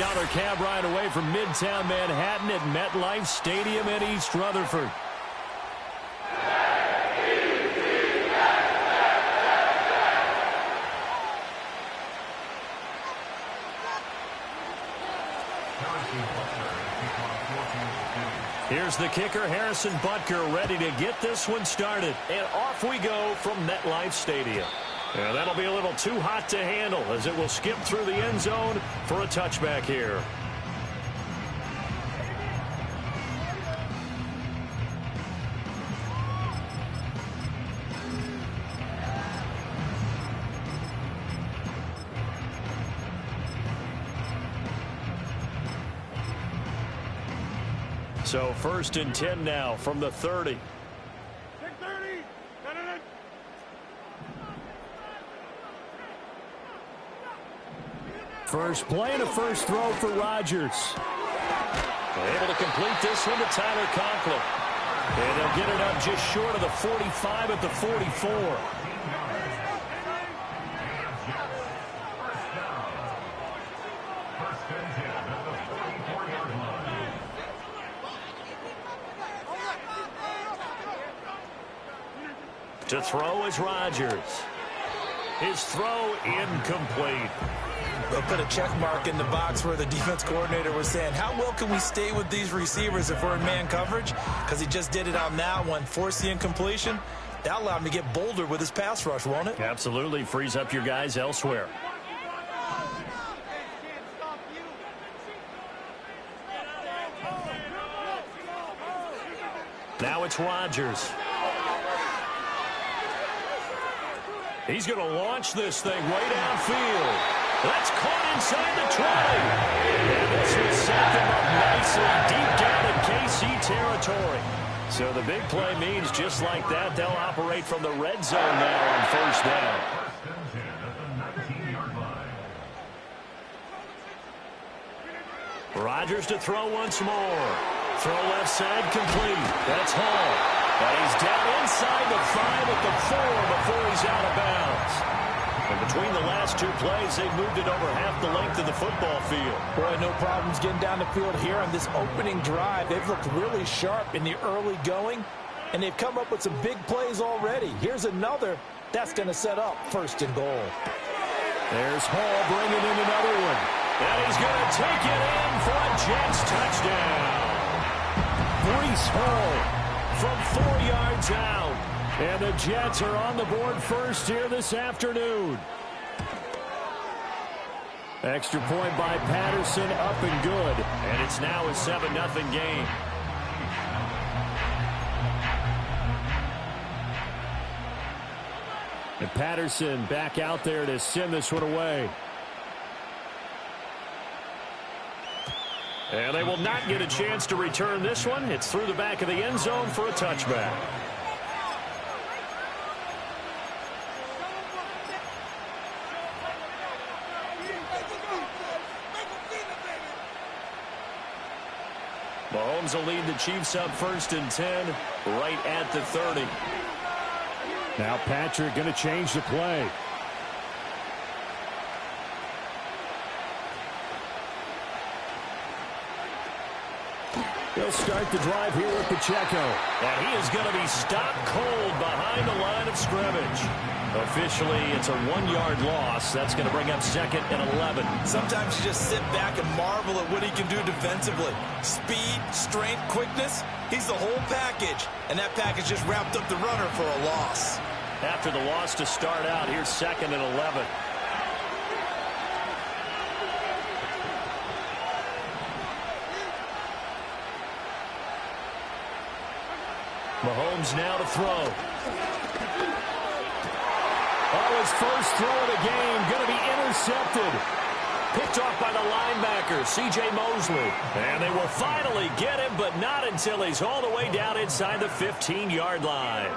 got their cab ride away from Midtown Manhattan at MetLife Stadium in East Rutherford. Here's the kicker, Harrison Butker, ready to get this one started. And off we go from MetLife Stadium. And that'll be a little too hot to handle as it will skip through the end zone for a touchback here. So 1st and 10 now from the 30. First play and a first throw for Rodgers. Able to complete this one to Tyler Conklin. And they'll get it up just short of the 45 at the 44. To throw is Rodgers. His throw incomplete. They'll put a check mark in the box where the defense coordinator was saying, how well can we stay with these receivers if we're in man coverage? Because he just did it on that one, forced the incompletion. That allowed him to get bolder with his pass rush, won't it? Absolutely. Frees up your guys elsewhere. Now it's Rodgers. He's going to launch this thing way downfield. That's caught inside the 20. And this will set them up nicely deep down in KC territory. So the big play means just like that, they'll operate from the red zone now on 1st down. Rodgers to throw once more. Throw left side complete. That's Hall. But he's down inside the 5 at the 4 before he's out of bounds. And between the last two plays, they've moved it over half the length of the football field. Boy, no problems getting down the field here on this opening drive. They've looked really sharp in the early going, and they've come up with some big plays already. Here's another that's going to set up 1st and goal. There's Hall bringing in another one. And he's going to take it in for a Jets touchdown. Breece Hall from 4 yards out. And the Jets are on the board first here this afternoon. Extra point by Patterson, up and good. And it's now a 7-0 game. And Patterson back out there to send this one away. And they will not get a chance to return this one. It's through the back of the end zone for a touchback. Mahomes will lead the Chiefs up 1st and 10, right at the 30. Now Patrick going to change the play. He'll start the drive here with Pacheco. And he is going to be stopped cold behind the line of scrimmage. Officially, it's a 1-yard loss. That's going to bring up 2nd and 11. Sometimes you just sit back and marvel at what he can do defensively. Speed, strength, quickness. He's the whole package. And that package just wrapped up the runner for a loss. After the loss to start out, here's 2nd and 11. Mahomes now to throw. Oh, his first throw of the game going to be intercepted. Picked off by the linebacker, C.J. Mosley. And they will finally get him, but not until he's all the way down inside the 15-yard line.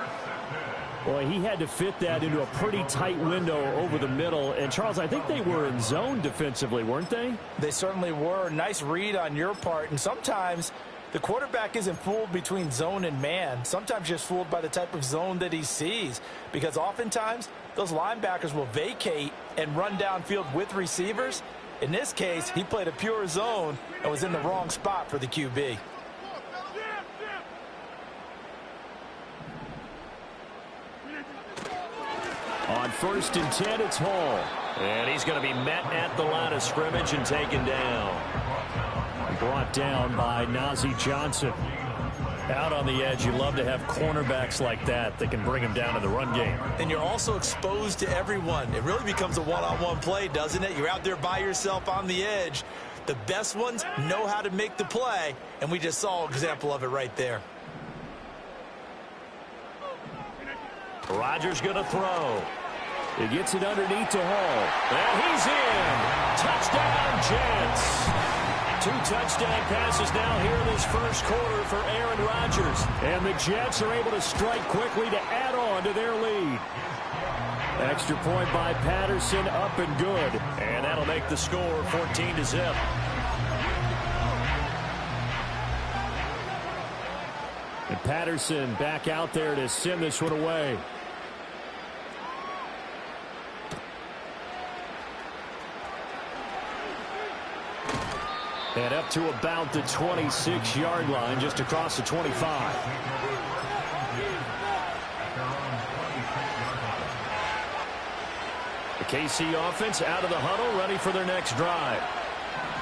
Boy, he had to fit that into a pretty tight window over the middle. And, Charles, I think they were in zone defensively, weren't they? They certainly were. Nice read on your part. And sometimes the quarterback isn't fooled between zone and man. Sometimes just fooled by the type of zone that he sees. Because oftentimes those linebackers will vacate and run downfield with receivers. In this case, he played a pure zone and was in the wrong spot for the QB. On 1st and 10, it's Hall. And he's going to be met at the line of scrimmage and taken down. Brought down by Nazeeh Johnson. Out on the edge, you love to have cornerbacks like that can bring him down in the run game. And you're also exposed to everyone. It really becomes a one-on-one play, doesn't it? You're out there by yourself on the edge. The best ones know how to make the play, and we just saw an example of it right there. Rodgers going to throw. He gets it underneath to Hall. And he's in. Touchdown, Jets. 2 touchdown passes now here in this first quarter for Aaron Rodgers. And the Jets are able to strike quickly to add on to their lead. Extra point by Patterson, up and good. And that'll make the score 14-0. And Patterson back out there to send this one away. And up to about the 26-yard line, just across the 25. The KC offense out of the huddle, ready for their next drive.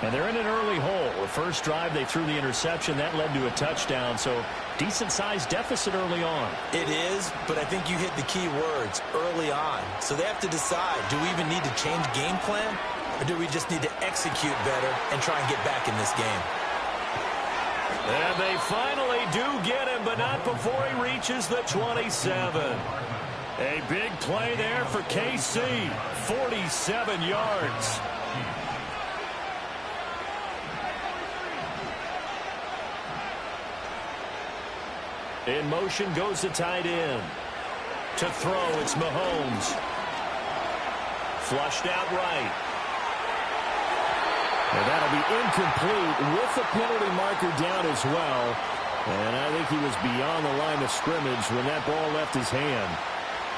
And they're in an early hole. The first drive, they threw the interception. That led to a touchdown, so decent-sized deficit early on. It is, but I think you hit the key words, early on. So they have to decide, do we even need to change game plan? Or do we just need to execute better and try and get back in this game? And they finally do get him, but not before he reaches the 27. A big play there for KC. 47 yards. In motion goes the tight end. To throw, it's Mahomes. Flushed out right. And that'll be incomplete with the penalty marker down as well. And I think he was beyond the line of scrimmage when that ball left his hand.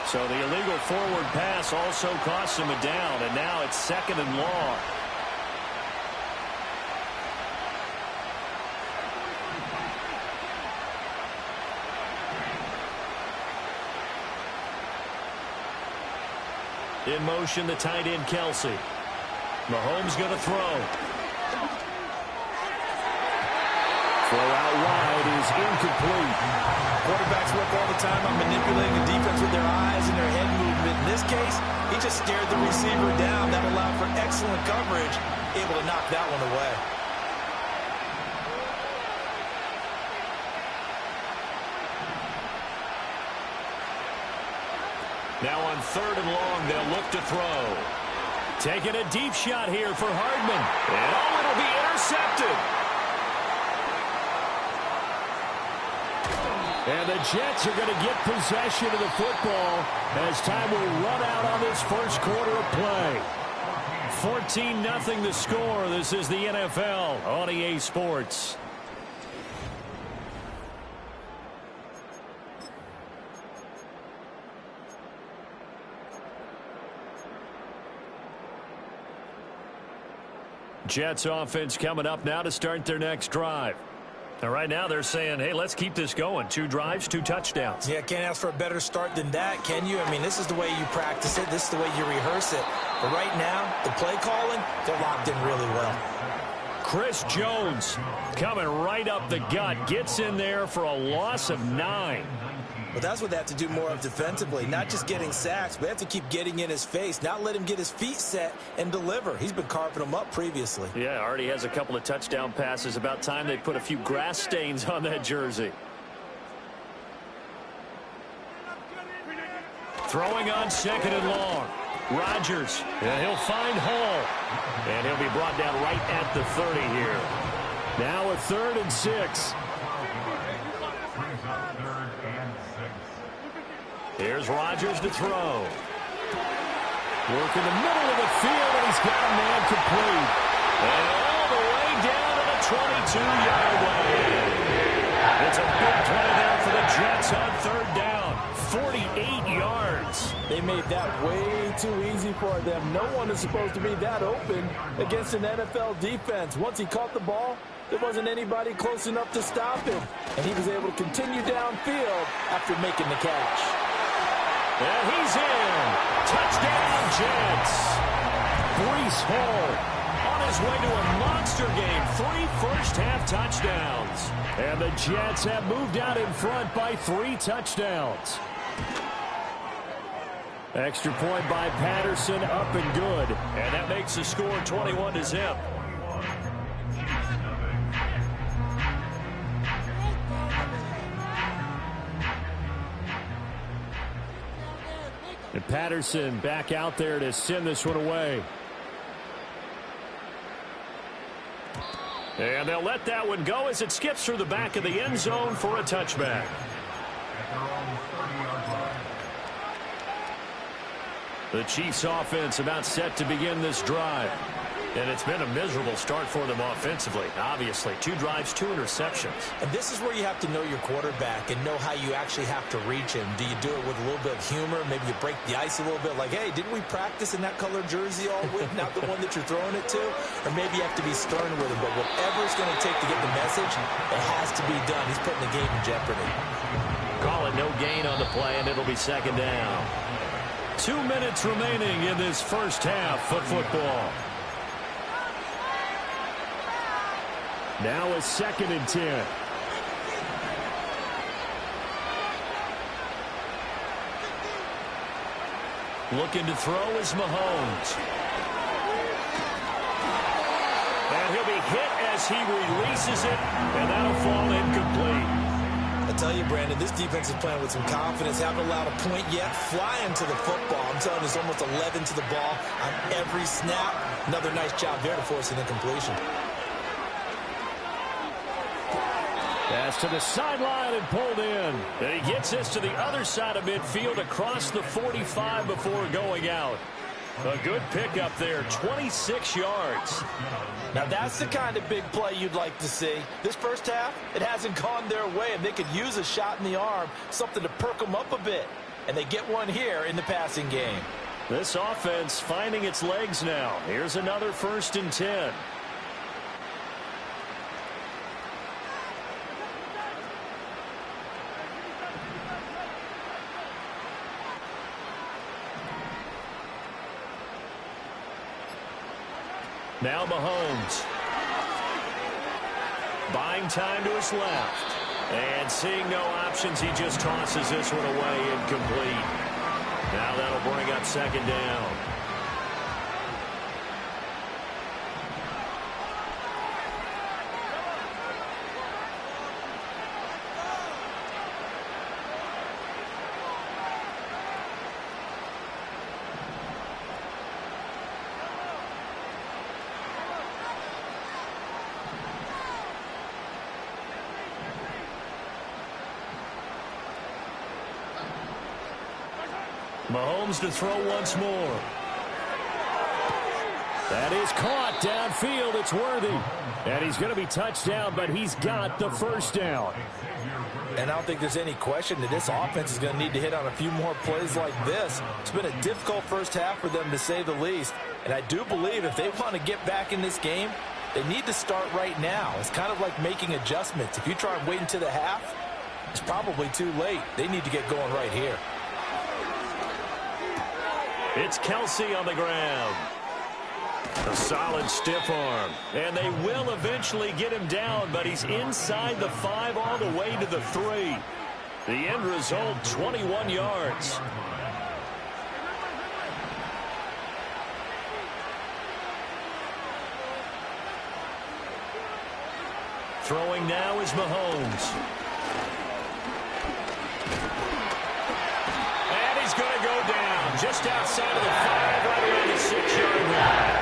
So the illegal forward pass also cost him a down, and now it's 2nd and long. In motion, the tight end, Kelsey. Mahomes going to throw. Throw out wide is incomplete. Quarterbacks work all the time on manipulating the defense with their eyes and their head movement. In this case, he just stared the receiver down. That allowed for excellent coverage, able to knock that one away. Now on 3rd and long, they'll look to throw. Taking a deep shot here for Hardman. And oh, it'll be intercepted. And the Jets are going to get possession of the football as time will run out on this first quarter of play. 14-0 the score. This is the NFL on EA Sports. Jets offense coming up now to start their next drive. And right now they're saying, hey, let's keep this going. 2 drives, 2 touchdowns. Yeah, can't ask for a better start than that, can you? I mean, this is the way you practice it. This is the way you rehearse it. But right now, the play calling, they're locked in really well. Chris Jones coming right up the gut. Gets in there for a loss of 9. But that's what they have to do more of defensively, not just getting sacks. We have to keep getting in his face, not let him get his feet set and deliver. He's been carving them up previously. Yeah, already has a couple of touchdown passes. About time they put a few grass stains on that jersey. Throwing on 2nd and long. Rodgers, and he'll find Hall. And he'll be brought down right at the 30 here. Now a 3rd and 6. Here's Rodgers to throw. Work in the middle of the field, and he's got a man complete. And all the way down to the 22-yard line. It's a big play there for the Jets on 3rd down. 48 yards. They made that way too easy for them. No one is supposed to be that open against an NFL defense. Once he caught the ball, there wasn't anybody close enough to stop him. And he was able to continue downfield after making the catch. And he's in. Touchdown, Jets. Breece Hall on his way to a monster game. 3 first-half touchdowns. And the Jets have moved out in front by 3 touchdowns. Extra point by Patterson, up and good. And that makes the score 21-0. And Patterson back out there to send this one away. And they'll let that one go as it skips through the back of the end zone for a touchback. The Chiefs offense about set to begin this drive. And it's been a miserable start for them offensively. Obviously, 2 drives, 2 interceptions. And this is where you have to know your quarterback and know how you actually have to reach him. Do you do it with a little bit of humor? Maybe you break the ice a little bit like, hey, didn't we practice in that color jersey all week? Not the one that you're throwing it to? Or maybe you have to be stern with him. But whatever it's going to take to get the message, it has to be done. He's putting the game in jeopardy. Call it no gain on the play, and it'll be second down. 2 minutes remaining in this first half of football. Now a 2nd and 10. Looking to throw is Mahomes. And he'll be hit as he releases it, and that'll fall incomplete. I tell you, Brandon, this defense is playing with some confidence. Haven't allowed a point yet. Flying to the football. I'm telling you, it's almost 11 to the ball on every snap. Another nice job there to force an incompletion. Pass to the sideline and pulled in. And he gets this to the other side of midfield across the 45 before going out. A good pickup there, 26 yards. Now that's the kind of big play you'd like to see. This first half, it hasn't gone their way, and they could use a shot in the arm, something to perk them up a bit. And they get one here in the passing game. This offense finding its legs now. Here's another 1st and 10. Now Mahomes. Buying time to his left. And seeing no options, he just tosses this one away incomplete. Now that'll bring up 2nd down. Mahomes to throw once more. That is caught downfield. It's Worthy. And he's going to be touched down, but he's got the 1st down. And I don't think there's any question that this offense is going to need to hit on a few more plays like this. It's been a difficult first half for them, to say the least. And I do believe if they want to get back in this game, they need to start right now. It's kind of like making adjustments. If you try and wait until the half, it's probably too late. They need to get going right here. It's Kelsey on the ground. A solid stiff arm. And they will eventually get him down, but he's inside the 5 all the way to the 3. The end result, 21 yards. Throwing now is Mahomes. And he's going to go down just outside of the 5, right around the 6-yard line.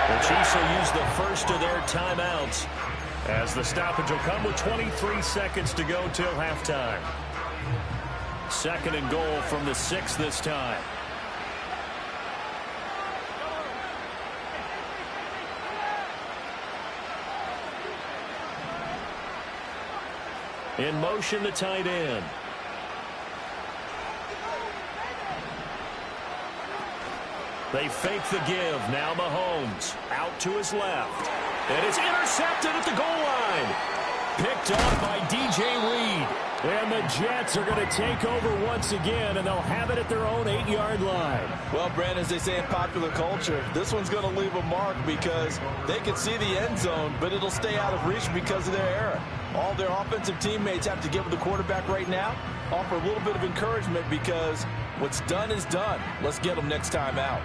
The Chiefs will use the first of their timeouts as the stoppage will come with 23 seconds to go till halftime. 2nd and goal from the 6 this time. In motion, the tight end. They fake the give. Now Mahomes out to his left. And it's intercepted at the goal line. Picked off by DJ Reed. And the Jets are going to take over once again, and they'll have it at their own 8-yard line. Well, Brandon, as they say in popular culture, this one's going to leave a mark because they can see the end zone, but it'll stay out of reach because of their error. All their offensive teammates have to give the quarterback right now, offer a little bit of encouragement because what's done is done. Let's get them next time out.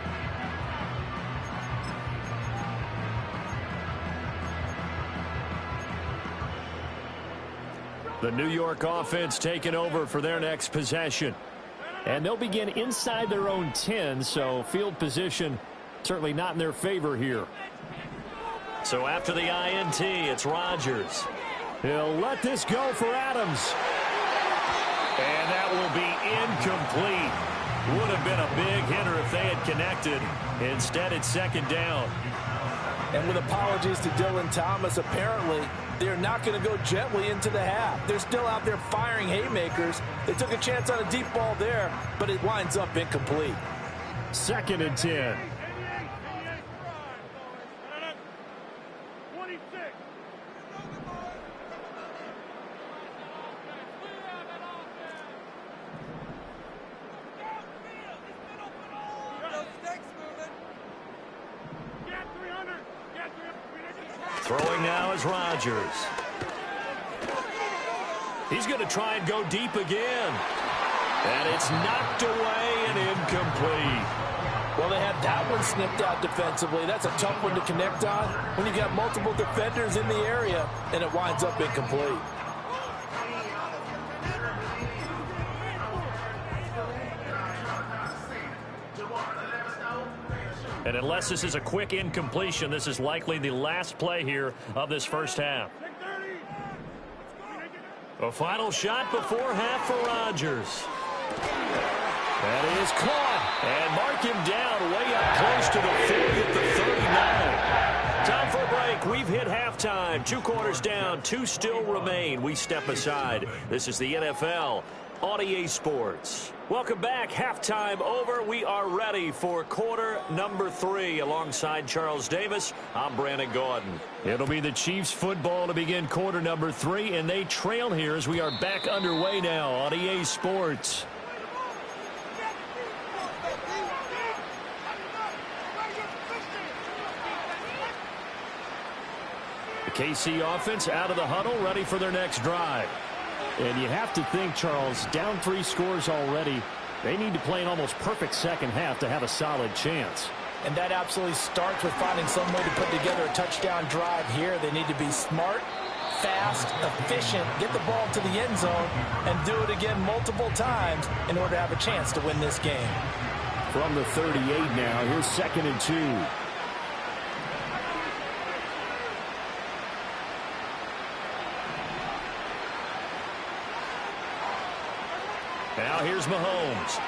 The New York offense taking over for their next possession. And they'll begin inside their own 10, so field position certainly not in their favor here. So after the INT, it's Rodgers. He'll let this go for Adams. And that will be incomplete. Would have been a big hitter if they had connected. Instead, it's second down. And with apologies to Dylan Thomas, apparently they're not going to go gently into the half. They're still out there firing haymakers. They took a chance on a deep ball there, but it winds up incomplete. Second and 10. Throwing now is Rodgers. He's going to try and go deep again. And it's knocked away and incomplete. Well, they had that one snipped out defensively. That's a tough one to connect on when you got multiple defenders in the area, and it winds up incomplete. And unless this is a quick incompletion, this is likely the last play here of this first half. A final shot before half for Rodgers. That is caught. And mark him down way up close to the 40 at the 39. Time for a break. We've hit halftime. 2 quarters down. 2 still remain. We step aside. This is the NFL on EA Sports. Welcome back. Halftime over. We are ready for quarter number 3. Alongside Charles Davis, I'm Brandon Gordon. It'll be the Chiefs football to begin quarter number 3, and they trail here as we are back underway now on EA Sports. The KC offense out of the huddle, ready for their next drive. And you have to think, Charles, down 3 scores already. They need to play an almost perfect second half to have a solid chance. And that absolutely starts with finding some way to put together a touchdown drive here. They need to be smart, fast, efficient, get the ball to the end zone, and do it again multiple times in order to have a chance to win this game. From the 38 now, here's second and 2. Now here's Mahomes.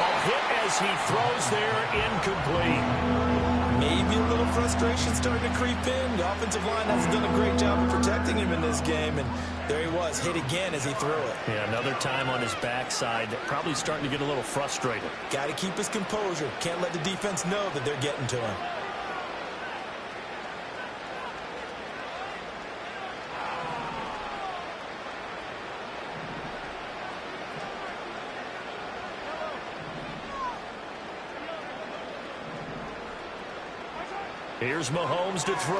A hit as he throws there, incomplete. Maybe a little frustration starting to creep in. The offensive line hasn't done a great job of protecting him in this game, and there he was, hit again as he threw it. Yeah, another time on his backside, probably starting to get a little frustrated. Got to keep his composure. Can't let the defense know that they're getting to him. Here's Mahomes to throw.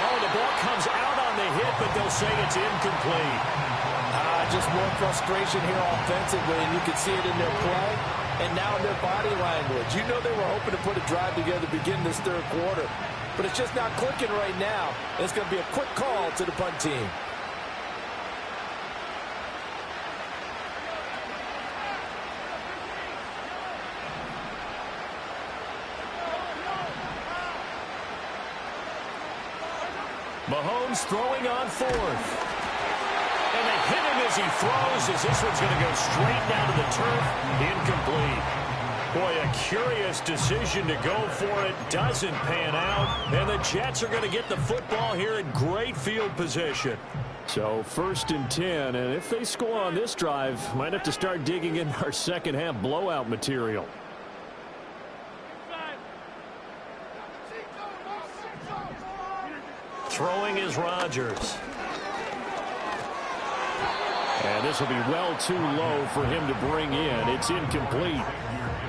Oh, the ball comes out on the hit, but they'll say it's incomplete. Just more frustration here offensively, and you can see it in their play and now in their body language. You know they were hoping to put a drive together to begin this third quarter, but it's just not clicking right now. It's going to be a quick call to the punt team. Mahomes throwing on 4th. And they hit him as he throws, as this one's going to go straight down to the turf. Incomplete. Boy, a curious decision to go for it. Doesn't pan out. And the Jets are going to get the football here in great field position. So 1st and 10. And if they score on this drive, might have to start digging in our second half blowout material. Throwing is Rodgers. And this will be well too low for him to bring in. It's incomplete.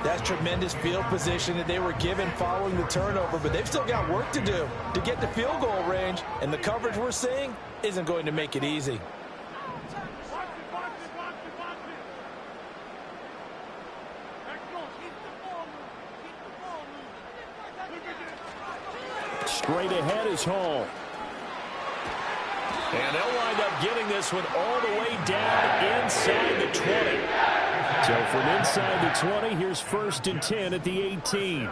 That's tremendous field position that they were given following the turnover, but they've still got work to do to get the field goal range, and the coverage we're seeing isn't going to make it easy. Straight ahead is Hall. And they'll wind up getting this one all the way down inside the 20. So from inside the 20, here's 1st and 10 at the 18. 1st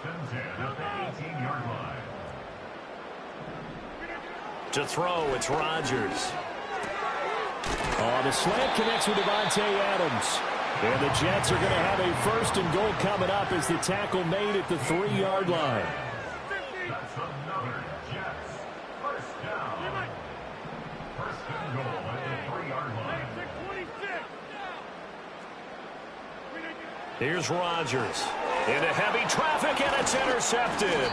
and 10 at the 18-yard line. To throw, it's Rodgers. Oh, the slant connects with Devontae Adams. And the Jets are going to have a 1st and goal coming up as the tackle made at the 3-yard line. That's another Jets 1st down. 1st and goal at the 3-yard line. Here's Rodgers. Into heavy traffic, and it's intercepted.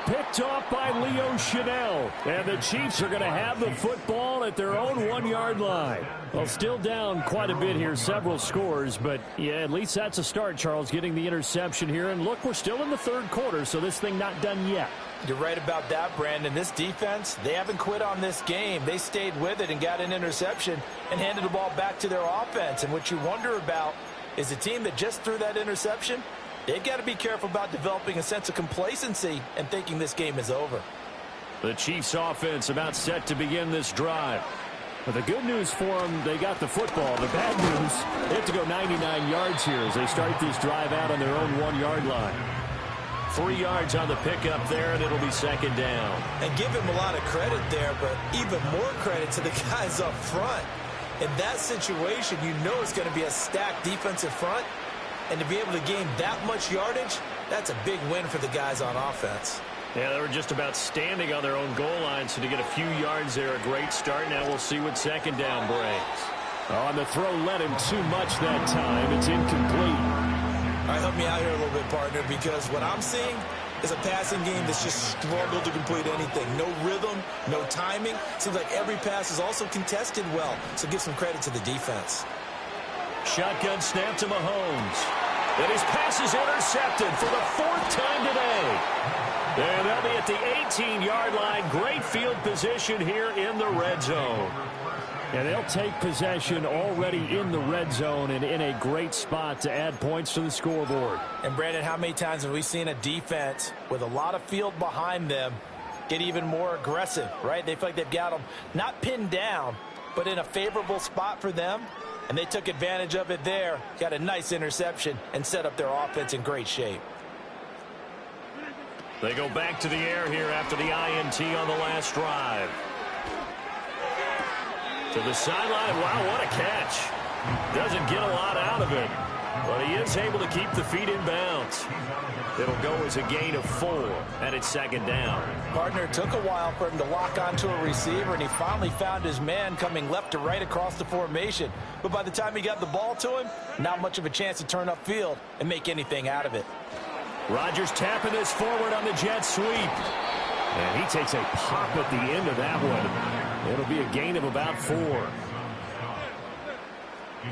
Picked off by Leo Chanel. And the Chiefs are going to have the football at their own 1-yard line. Well, still down quite a bit here, several scores. But, yeah, at least that's a start, Charles, getting the interception here. And, look, we're still in the 3rd quarter, so this thing not done yet. You're right about that, Brandon. This defense, they haven't quit on this game. They stayed with it and got an interception and handed the ball back to their offense. And what you wonder about is the team that just threw that interception, they've got to be careful about developing a sense of complacency and thinking this game is over. The Chiefs offense about set to begin this drive. But the good news for them, they got the football. The bad news, they have to go 99 yards here as they start this drive out on their own 1-yard line. 3 yards on the pickup there, and it'll be 2nd down. And give him a lot of credit there, but even more credit to the guys up front. In that situation, you know it's going to be a stacked defensive front. And to be able to gain that much yardage, that's a big win for the guys on offense. Yeah, they were just about standing on their own goal line, so to get a few yards there, a great start. Now we'll see what 2nd down brings. On the throw, let him too much that time. It's incomplete. All right, help me out here a little bit, partner, because what I'm seeing is a passing game that's just struggled to complete anything. No rhythm, no timing. Seems like every pass is also contested well, so give some credit to the defense. Shotgun snap to Mahomes. And his pass is intercepted for the 4th time today. And they'll be at the 18-yard line. Great field position here in the red zone. And they'll take possession already in the red zone and in a great spot to add points to the scoreboard. And, Brandon, how many times have we seen a defense with a lot of field behind them get even more aggressive, right? They feel like they've got them not pinned down, but in a favorable spot for them. And they took advantage of it there, got a nice interception, and set up their offense in great shape. They go back to the air here after the INT on the last drive. To the sideline. Wow, what a catch. Doesn't get a lot out of it, but he is able to keep the feet in bounds. It'll go as a gain of 4, and it's 2nd down. Partner, it took a while for him to lock onto a receiver, and he finally found his man coming left to right across the formation. But by the time he got the ball to him, not much of a chance to turn upfield and make anything out of it. Rodgers tapping this forward on the jet sweep. And he takes a pop at the end of that one. It'll be a gain of about 4. It's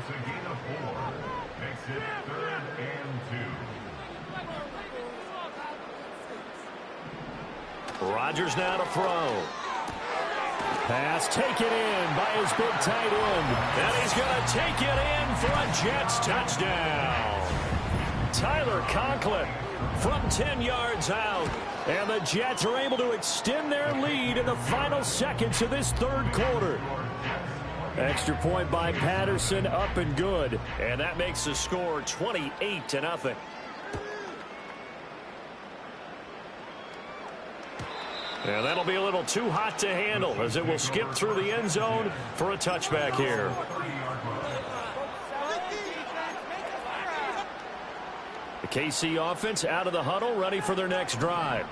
a gain of 4. Makes it 3rd and 2. Rodgers now to throw. Pass taken in by his big tight end. And he's going to take it in for a Jets touchdown. Tyler Conklin from 10 yards out. And the Jets are able to extend their lead in the final seconds of this 3rd quarter. Extra point by Patterson, up and good. And that makes the score 28-0. And that'll be a little too hot to handle as it will skip through the end zone for a touchback here. KC offense out of the huddle, ready for their next drive.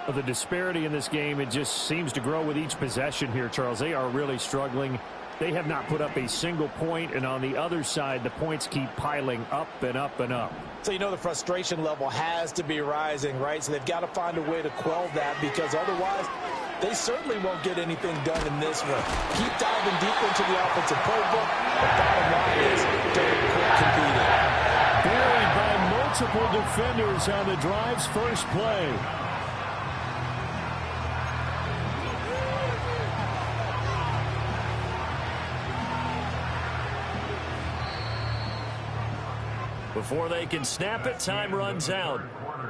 Well, the disparity in this game, it just seems to grow with each possession here, Charles. They are really struggling. They have not put up a single point, and on the other side, the points keep piling up and up and up. So you know the frustration level has to be rising, right? So they've got to find a way to quell that, because otherwise they certainly won't get anything done in this one. Keep diving deep into the offensive playbook. The bottom line is don't quit competing. Buried by multiple defenders on the drive's first play. Before they can snap it, time runs out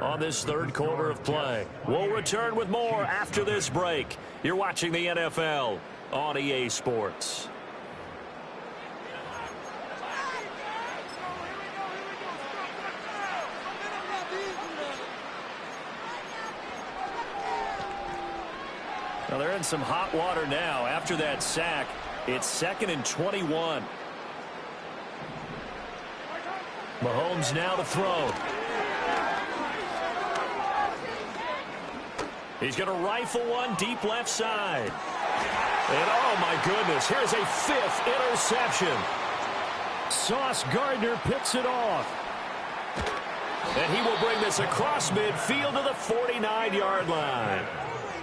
on this third quarter of play. We'll return with more after this break. You're watching the NFL on EA Sports. Well, they're in some hot water now. After that sack, it's 2nd and 21. Mahomes now to throw. He's going to rifle one deep left side. And oh my goodness, here's a 5th interception. Sauce Gardner picks it off. And he will bring this across midfield to the 49-yard line.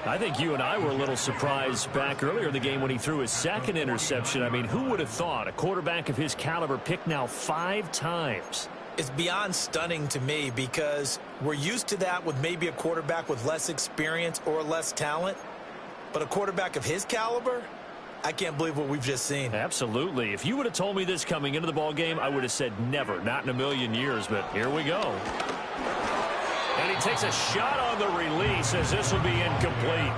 I think you and I were a little surprised back earlier in the game when he threw his 2nd interception. I mean, who would have thought a quarterback of his caliber picked now 5 times? It's beyond stunning to me, because we're used to that with maybe a quarterback with less experience or less talent. But a quarterback of his caliber, I can't believe what we've just seen. Absolutely. If you would have told me this coming into the ball game, I would have said never, not in a million years. But here we go. And he takes a shot on the release, as this will be incomplete.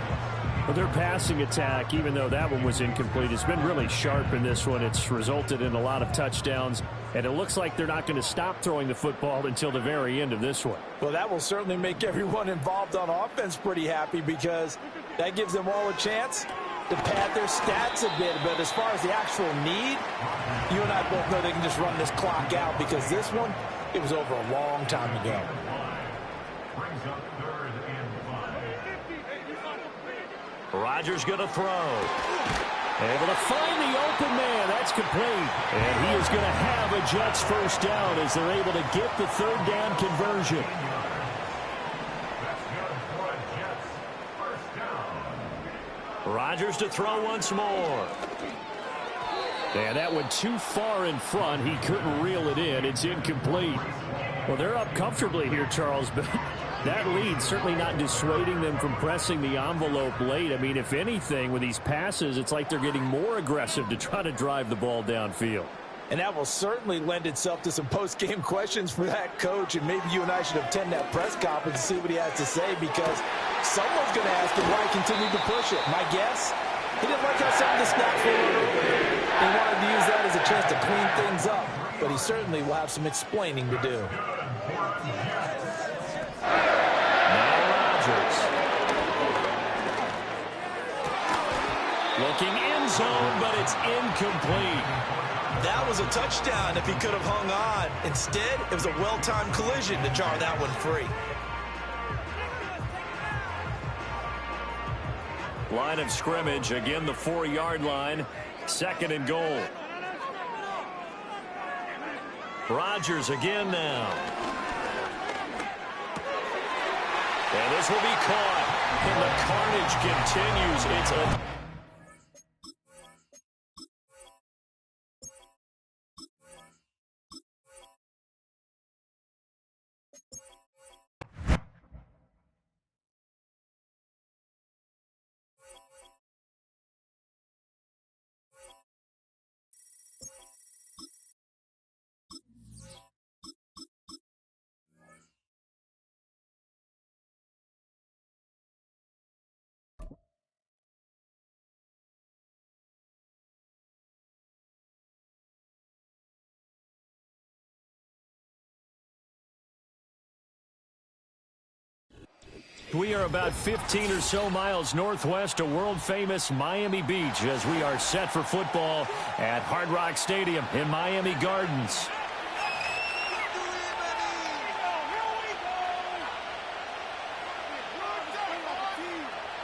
Well, their passing attack, even though that one was incomplete, has been really sharp in this one. It's resulted in a lot of touchdowns, and it looks like they're not going to stop throwing the football until the very end of this one. Well, that will certainly make everyone involved on offense pretty happy, because that gives them all a chance to pad their stats a bit. But as far as the actual need, you and I both know they can just run this clock out, because this one, it was over a long time ago. Brings up 3rd and 5. Rodgers going to throw. Able to find the open man. That's complete. And he is going to have a Jets first down as they're able to get the 3rd down conversion. That's good for a Jets first down. Rodgers to throw once more. And that went too far in front. He couldn't reel it in. It's incomplete. Well, they're up comfortably here, Charles, but that lead certainly not dissuading them from pressing the envelope late. I mean, if anything, with these passes, it's like they're getting more aggressive to try to drive the ball downfield. And that will certainly lend itself to some post-game questions for that coach, and maybe you and I should attend that press conference and see what he has to say, because someone's going to ask him why he continued to push it. My guess, he didn't like how some of the snaps were earlier. He wanted to use that as a chance to clean things up, but he certainly will have some explaining to do. Looking end zone, but it's incomplete. That was a touchdown if he could have hung on. Instead, it was a well-timed collision to jar that one free. Line of scrimmage, again the 4-yard line. 2nd and goal. Rodgers again now. And this will be caught. And the carnage continues. It's a... We are about 15 or so miles northwest of world-famous Miami Beach as we are set for football at Hard Rock Stadium in Miami Gardens.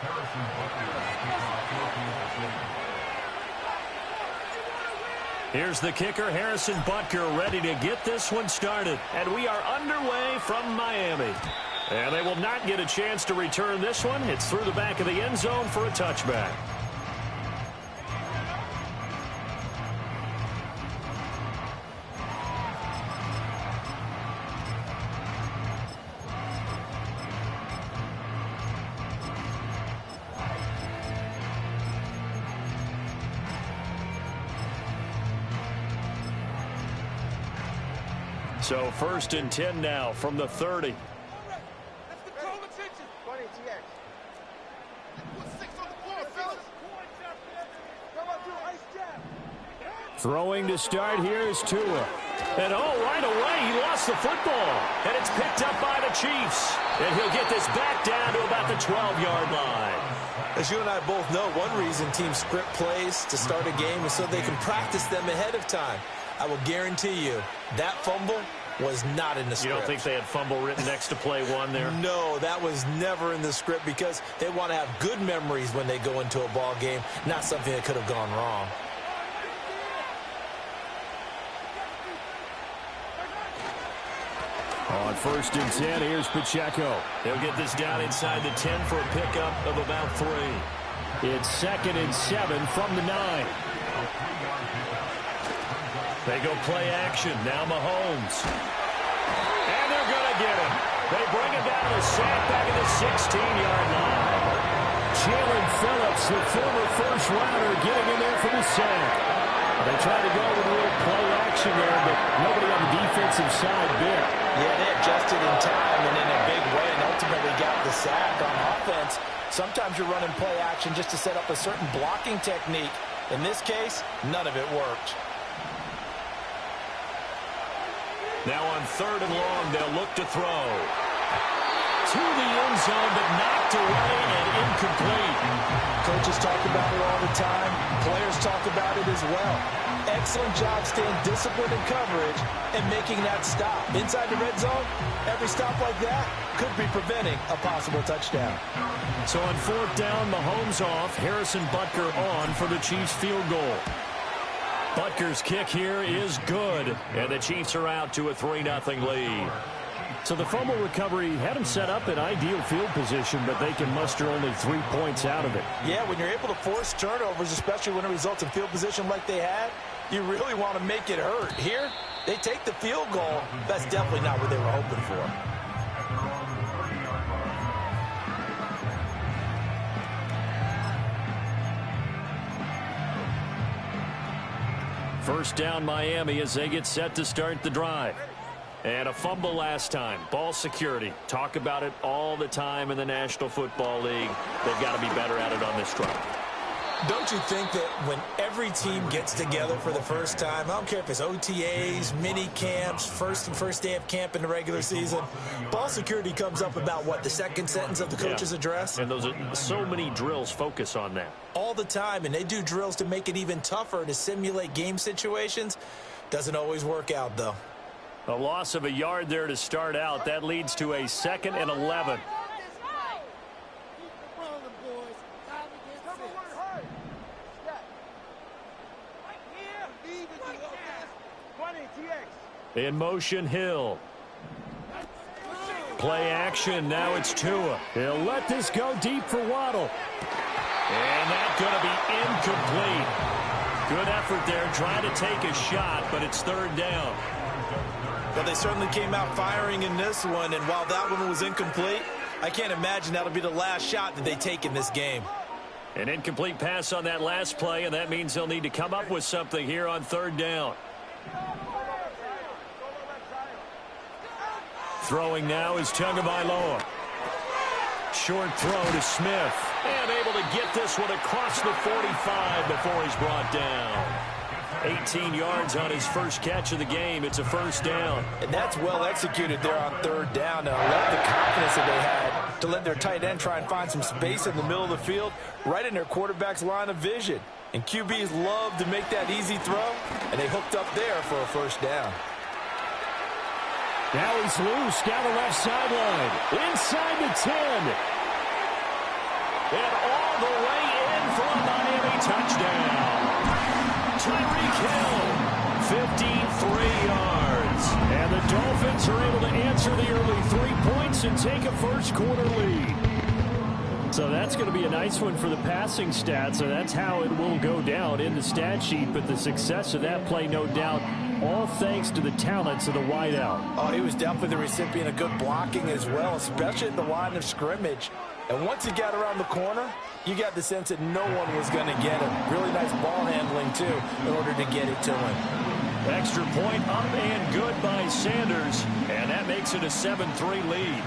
Harrison Butker to kick off field position. Here's the kicker, Harrison Butker, ready to get this one started. And we are underway from Miami. And they will not get a chance to return this one. It's through the back of the end zone for a touchback. So 1st and 10 now from the 30. Throwing to start here is Tua. And right away he lost the football. And it's picked up by the Chiefs. And he'll get this back down to about the 12-yard line. As you and I both know, one reason teams script plays to start a game is so they can practice them ahead of time. I will guarantee you that fumble was not in the script. You don't think they had fumble written next to play one there? No, that was never in the script because they want to have good memories when they go into a ball game, not something that could have gone wrong. On 1st and 10, here's Pacheco. He'll get this down inside the 10 for a pickup of about 3. It's 2nd and 7 from the 9. They go play action. Now Mahomes. And they're going to get him. They bring him down to the sack back at the 16-yard line. Jalen Phillips, the former first-rounder, getting in there for the sack. They tried to go with a little play action there, but nobody on the defensive side bit. Yeah, they adjusted in time and in a big way and ultimately got the sack on offense. Sometimes you're running play action just to set up a certain blocking technique. In this case, none of it worked. Now on 3rd and long, they'll look to throw. To the end zone, but knocked away and incomplete. Coaches talk about it all the time. Players talk about it as well. Excellent job staying disciplined in coverage and making that stop. Inside the red zone, every stop like that could be preventing a possible touchdown. So on 4th down, Mahomes off. Harrison Butker on for the Chiefs field goal. Butker's kick here is good. And the Chiefs are out to a 3-0 lead. So the fumble recovery had them set up in ideal field position, but they can muster only 3 points out of it. Yeah, when you're able to force turnovers, especially when it results in field position like they had, you really want to make it hurt. Here, they take the field goal. That's definitely not what they were hoping for. First down Miami as they get set to start the drive. And a fumble last time. Ball security. Talk about it all the time in the National Football League. They've got to be better at it on this drive. Don't you think that when every team gets together for the first time, I don't care if it's OTAs, mini camps, first day of camp in the regular season, ball security comes up about, what, the second sentence of the coach's address? And those are so many drills focus on that. All the time, and they do drills to make it even tougher to simulate game situations. Doesn't always work out, though. A loss of a yard there to start out. That leads to a 2nd and 11. In motion, Hill. Play action. Now it's Tua. He'll let this go deep for Waddle. And that's going to be incomplete. Good effort there, trying to take a shot, but it's 3rd down. Well, they certainly came out firing in this one, and while that one was incomplete, I can't imagine that'll be the last shot that they take in this game. An incomplete pass on that last play, and that means they'll need to come up with something here on 3rd down. Throwing now is Tagovailoa. Short throw to Smith. And able to get this one across the 45 before he's brought down. 18 yards on his first catch of the game. It's a 1st down. And that's well executed there on 3rd down. And I love the confidence that they had to let their tight end try and find some space in the middle of the field, right in their quarterback's line of vision. And QBs love to make that easy throw, and they hooked up there for a 1st down. Now he's loose down the left sideline. Inside the 10. And all the way in for a Miami touchdown. Tyreek Hill, 53 yards. And the Dolphins are able to answer the early 3 points and take a first-quarter lead. So that's going to be a nice one for the passing stats, so that's how it will go down in the stat sheet. But the success of that play, no doubt, all thanks to the talents of the wideout. Oh, he was definitely the recipient of good blocking as well, especially at the line of scrimmage. And once he got around the corner, you got the sense that no one was going to get him. Really nice ball handling, too, in order to get it to him. Extra point up and good by Sanders, and that makes it a 7-3 lead.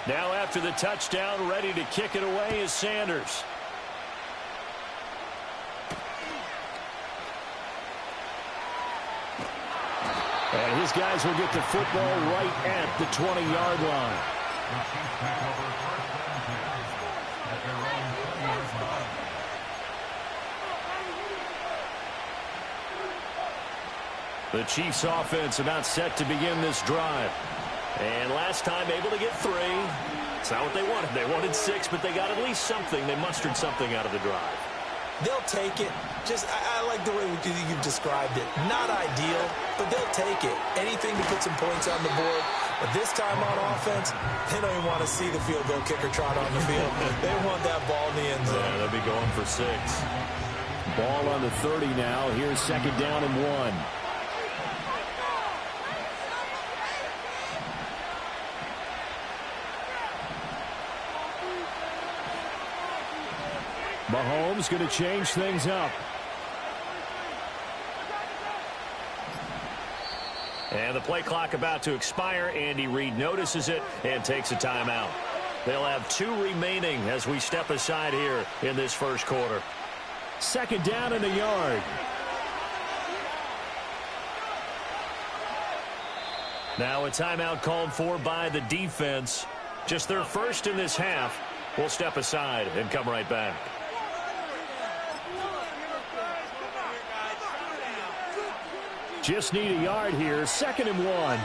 Now after the touchdown, ready to kick it away is Sanders. And his guys will get the football right at the 20-yard line. The Chiefs offense about set to begin this drive. And last time able to get 3. It's not what they wanted. They wanted 6, but they got at least something. They mustered something out of the drive. They'll take it. I like the way you've described it. Not ideal, but they'll take it. Anything to put some points on the board. But this time on offense, they don't even want to see the field goal kicker trot on the field. They want that ball in the end zone. Yeah, they'll be going for 6. Ball on the 30 now. Here's 2nd down and 1. Mahomes going to change things up. And the play clock about to expire. Andy Reid notices it and takes a timeout. They'll have 2 remaining as we step aside here in this first quarter. 2nd down and a yard. Now a timeout called for by the defense. Just their first in this half. We'll step aside and come right back. Just need a yard here. 2nd and 1.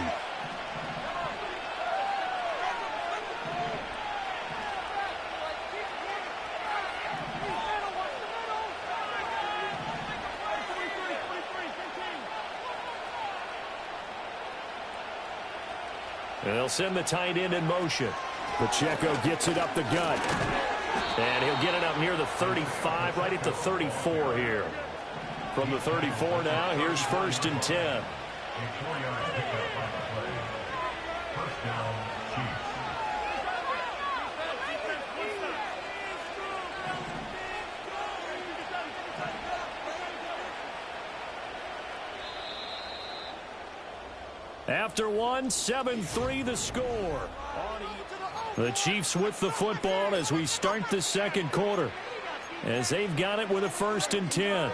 And they'll send the tight end in motion. Pacheco gets it up the gut. And he'll get it up near the 35, right at the 34 here. From the 34 now, here's 1st and 10. After 1, 7-3 the score. The Chiefs with the football as we start the second quarter, as they've got it with a 1st and 10.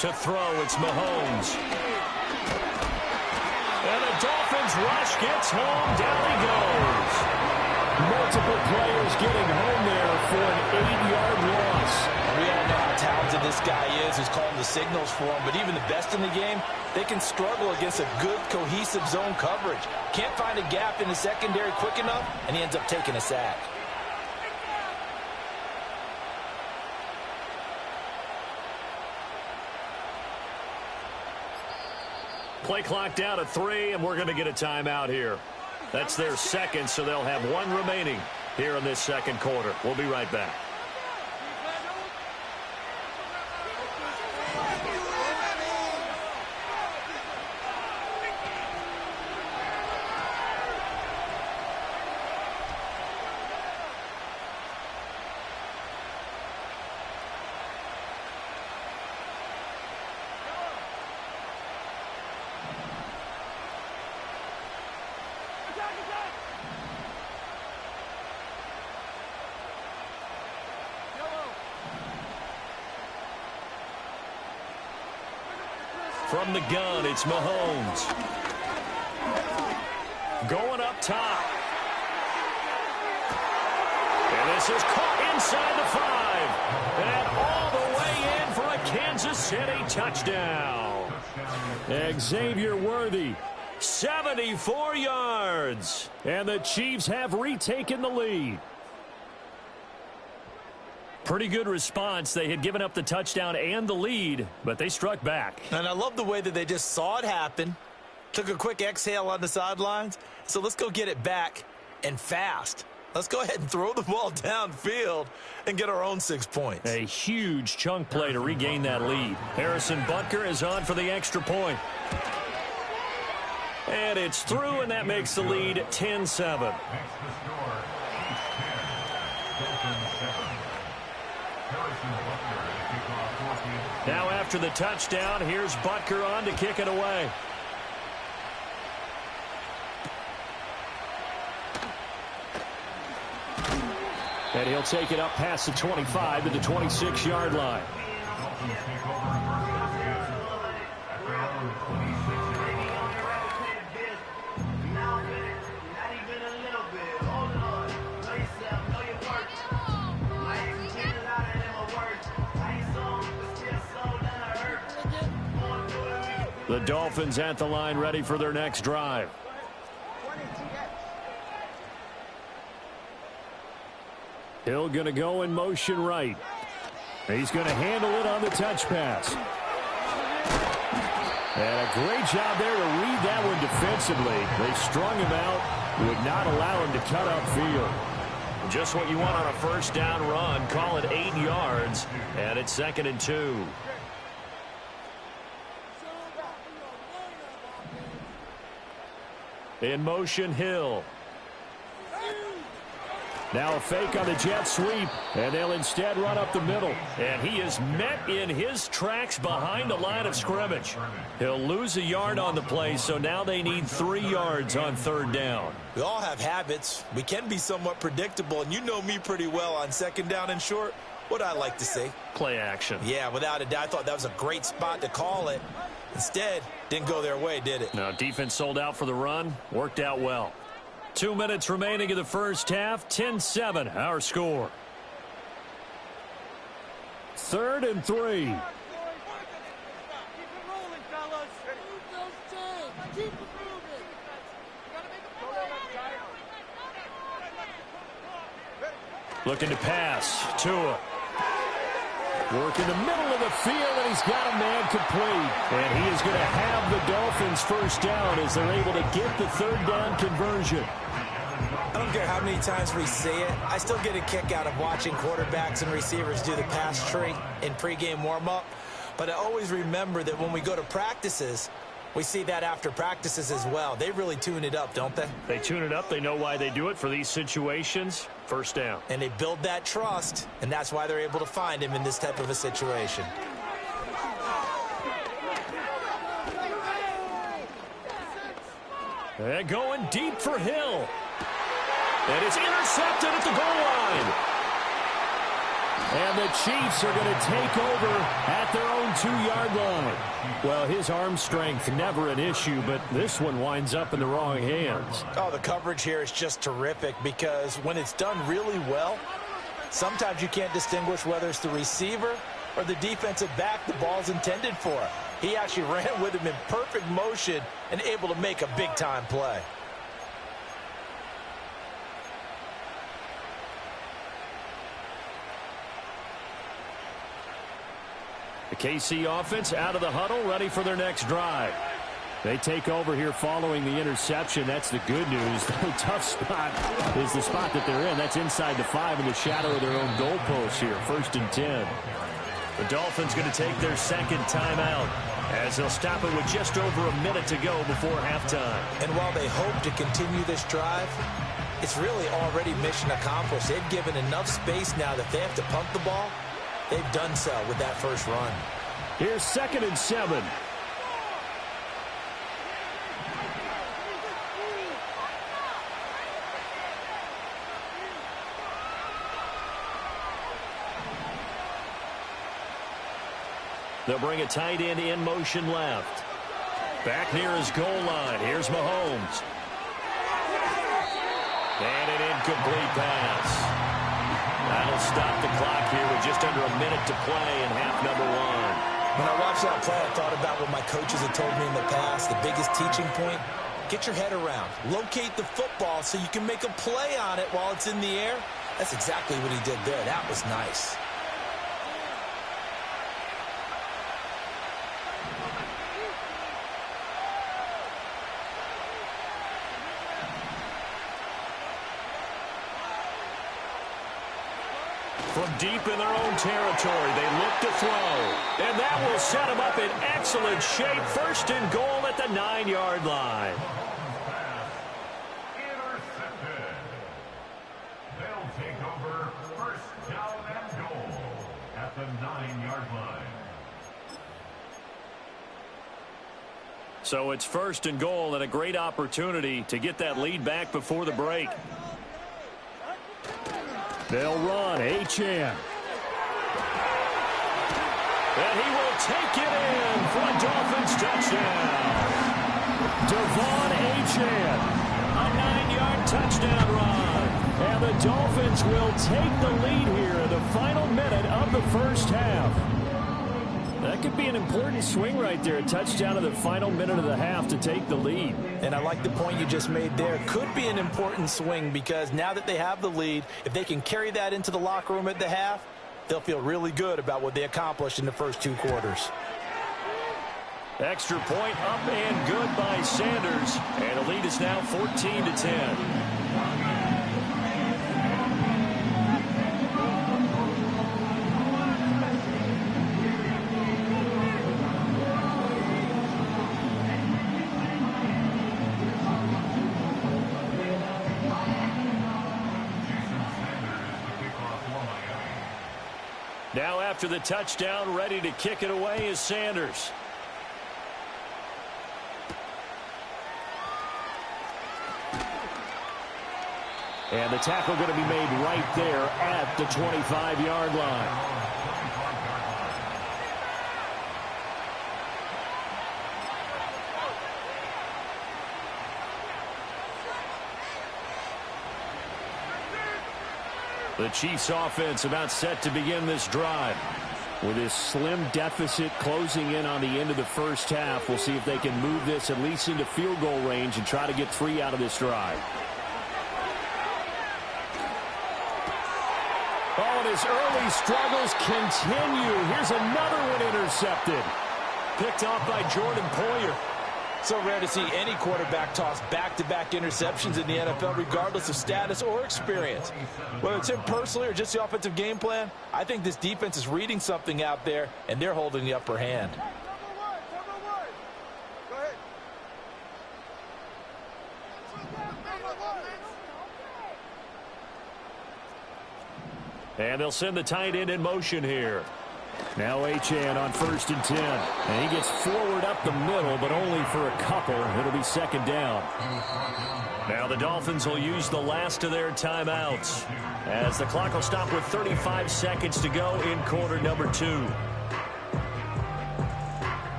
To throw, it's Mahomes. And the Dolphins rush gets home. Down he goes. Multiple players getting home there for an 8-yard loss. We all know how talented this guy is, who's calling the signals for him. But even the best in the game, they can struggle against a good, cohesive zone coverage. Can't find a gap in the secondary quick enough, and he ends up taking a sack. Play clock down to 3, and we're going to get a timeout here. That's their 2nd, so they'll have 1 remaining here in this second quarter. We'll be right back. From the gun, it's Mahomes. Going up top. And this is caught inside the 5. And all the way in for a Kansas City touchdown. Xavier Worthy. 74 yards. And the Chiefs have retaken the lead. Pretty good response. They had given up the touchdown and the lead, but they struck back. And I love the way that they just saw it happen, took a quick exhale on the sidelines. So let's go get it back and fast. Let's go ahead and throw the ball downfield and get our own 6 points. A huge chunk play to regain that lead. Harrison Butker is on for the extra point. And it's through, and that makes the lead 10-7. Now after the touchdown, here's Butker on to kick it away. And he'll take it up past the 25 to the 26-yard line. The Dolphins at the line, ready for their next drive. Hill going to go in motion right. He's going to handle it on the touch pass. And a great job there to read that one defensively. They strung him out, would not allow him to cut upfield. Just what you want on a first down run. Call it 8 yards, and it's 2nd and 2. In motion, Hill. Now a fake on the jet sweep, and they'll instead run up the middle. And he is met in his tracks behind the line of scrimmage. He'll lose a yard on the play, so now they need 3 yards on 3rd down. We all have habits. We can be somewhat predictable, and you know me pretty well on 2nd down and short. What I like to see. Play action. Yeah, without a doubt. I thought that was a great spot to call it. Instead, didn't go their way, did it? No, defense sold out for the run. Worked out well. 2 minutes remaining in the first half. 10-7, our score. 3rd and 3. Looking to pass. Tua. Work in the middle of the field, and he's got a man complete. And he is going to have the Dolphins first down as they're able to get the 3rd down conversion. I don't care how many times we say it. I still get a kick out of watching quarterbacks and receivers do the pass tree in pregame warm-up. But I always remember that when we go to practices, we see that after practices as well. They really tune it up, don't they? They tune it up. They know why they do it for these situations. First down. And they build that trust, and that's why they're able to find him in this type of a situation. They're going deep for Hill. And it's intercepted at the goal line. And the Chiefs are going to take over at their own 2-yard line. Well, his arm strength, never an issue, but this one winds up in the wrong hands. Oh, the coverage here is just terrific because when it's done really well, sometimes you can't distinguish whether it's the receiver or the defensive back the ball's intended for. He actually ran with him in perfect motion and able to make a big-time play. The KC offense out of the huddle, ready for their next drive. They take over here following the interception. That's the good news. The tough spot is the spot that they're in. That's inside the 5 in the shadow of their own goalpost here. 1st and 10. The Dolphins going to take their 2nd timeout as they'll stop it with just over a minute to go before halftime. And while they hope to continue this drive, it's really already mission accomplished. They've given enough space now that they have to pump the ball. They've done so with that first run. Here's 2nd and 7. They'll bring a tight end in motion left. Back near his goal line. Here's Mahomes. And an incomplete pass. That'll stop the clock here with just under a minute to play in half number one. When I watched that play, I thought about what my coaches had told me in the past. The biggest teaching point, get your head around. Locate the football so you can make a play on it while it's in the air. That's exactly what he did there. That was nice. From deep in their own territory, they look to throw. And that will set them up in excellent shape. First and goal at the 9-yard line. Intercepted. They'll take over first down and goal at the 9-yard line. So it's first and goal and a great opportunity to get that lead back before the break. They'll run. Achane. And he will take it in for a Dolphins touchdown. Devon Achane. A 9-yard touchdown run. And the Dolphins will take the lead here in the final minute of the first half. That could be an important swing right there. A touchdown in the final minute of the half to take the lead. And I like the point you just made there. Could be an important swing because now that they have the lead, if they can carry that into the locker room at the half, they'll feel really good about what they accomplished in the first 2 quarters. Extra point up and good by Sanders. And the lead is now 14-10. Now after the touchdown, ready to kick it away is Sanders. And the tackle going to be made right there at the 25-yard line. The Chiefs offense about set to begin this drive. With this slim deficit closing in on the end of the first half, we'll see if they can move this at least into field goal range and try to get 3 out of this drive. Oh, and his early struggles continue. Here's another one intercepted. Picked off by Jordan Poyer. So rare to see any quarterback toss back-to-back interceptions in the NFL, regardless of status or experience. Whether it's him personally or just the offensive game plan, I think this defense is reading something out there, and they're holding the upper hand. And they'll send the tight end in motion here. Now Achane on 1st and 10. And he gets forward up the middle, but only for a couple. It'll be 2nd down. Now the Dolphins will use the last of their timeouts as the clock will stop with 35 seconds to go in quarter number 2.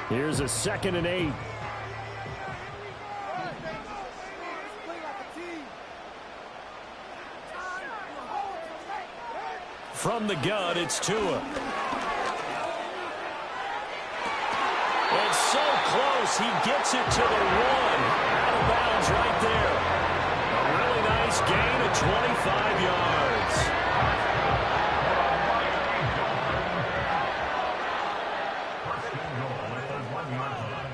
Here's a 2nd and 8. From the gun, it's Tua. It's so close, he gets it to the 1. Out of bounds right there. A really nice gain of 25 yards. First and goal at the 1-yard line.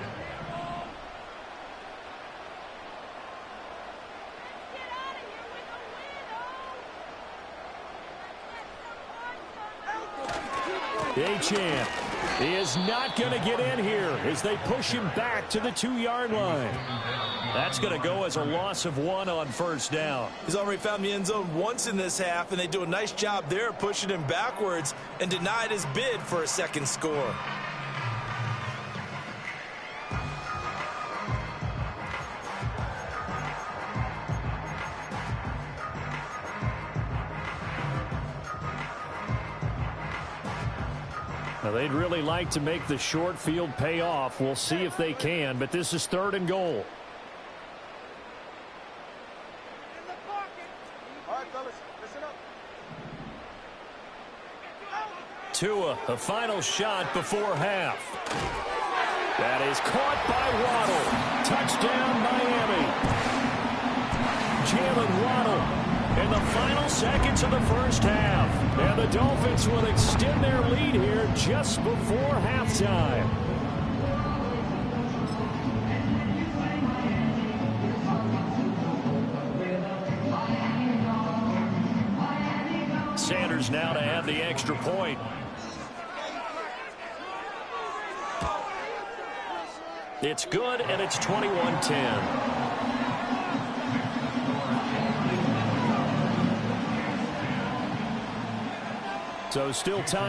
Achane is not going to get in here as they push him back to the 2-yard line. That's going to go as a loss of 1 on 1st down. He's already found the end zone once in this half, and they do a nice job there pushing him backwards and denied his bid for a 2nd score. Well, they'd really like to make the short field pay off. We'll see if they can, but this is 3rd and goal. Tua, the final shot before half. That is caught by Waddle. Touchdown, Miami. Jalen Waddle in the final seconds of the first half. And the Dolphins will extend their lead here just before halftime. Sanders now to add the extra point. It's good, and it's 21-10. So still time